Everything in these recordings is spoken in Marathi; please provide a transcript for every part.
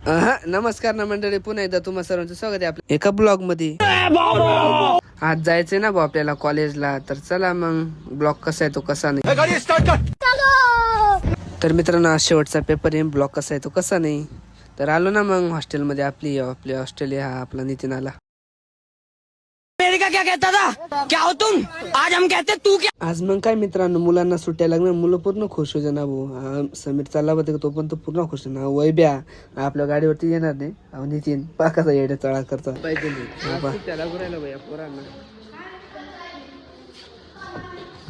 नमस्कार ना मंडळी, पुन्हा एकदा तुम्हा सर्वांचं स्वागत आहे आपल्या एका ब्लॉग मध्ये. आज जायचंय ना भाऊ आपल्याला कॉलेजला, तर चला मग ब्लॉग कसा आहे तो कसा नाही. तर मित्रांनो, आज शेवटचा पेपर आहे. ब्लॉग कसा आहे तो कसा नाही. तर आलो ना मग हॉस्टेलमध्ये. आपली हॉस्टेल हा आपला नितीन आला. क्या कहता था, क्या हो तुम? आज हम कहते तू क्या. आज मग काय मित्रांनो, मुलांना सुट्ट्या लागणार, मुलं पूर्ण खुश होते ना भाऊ. समीर चालला होता तो पण तो पूर्ण खुश आहे ना. वैब्या आपल्या गाडीवरती येणार नाही. नितीन पाकाचा येड्या चळा करता.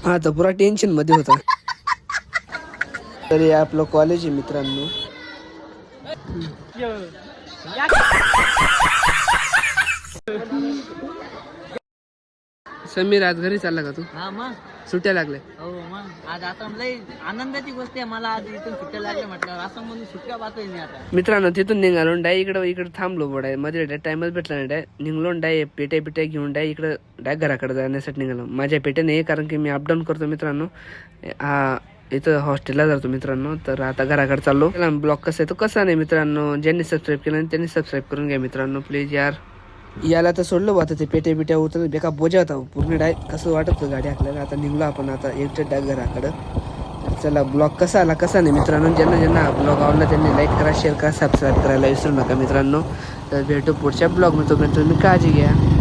हा तर पुरा टेन्शन मध्ये होता. तरी आपलं कॉलेज आहे मित्रांनो. समीर आज घरी चालला का तू? हा मग सुट्ट्या लागल्या. हो मग आज आता लय आनंदाची गोष्ट आहे मला. आज इथून सुट्ट्या लागल्या म्हटलं असं म्हणून सुट्ट्या पाहतोय मी आता. मित्रांनो, तिथून निघालो डाय इकडे थांबलो. बडाय मध्ये टाइमच भेटला नाही. डाय निघलो डाय पेट्या घेऊन डाय इकडे डाय घराकडे जाण्यासाठी निघालो. माझ्या पेट्या नाही, कारण की मी अपडाऊन करतो मित्रांनो. इथं हॉस्टेलला जातो मित्रांनो. तर आता घराकडे चाललो. ब्लॉग कसा आहे तो कसा नाही मित्रांनो. ज्यांनी सबस्क्राईब केलं त्यांनी सबस्क्राईब करून घ्या मित्रांनो प्लीज यार. याला तर सोडलं बा, ते पेट्या उतर बेका बोजा होता पूर्ण. डाय कसं वाटत होतं गाडी हाकल्याला. आता निघलो आपण आता एक डाय घराकडं. तर चला, ब्लॉग कसा आला कसा नाही मित्रांनो. ज्यांना हा ब्लॉग आवडला त्यांनी लाईक करा, शेअर करा, सबस्क्राईब करायला विसरू नका मित्रांनो. तर भेटू पुढच्या ब्लॉग मध्ये. तोपर्यंत तुम्ही काळजी घ्या.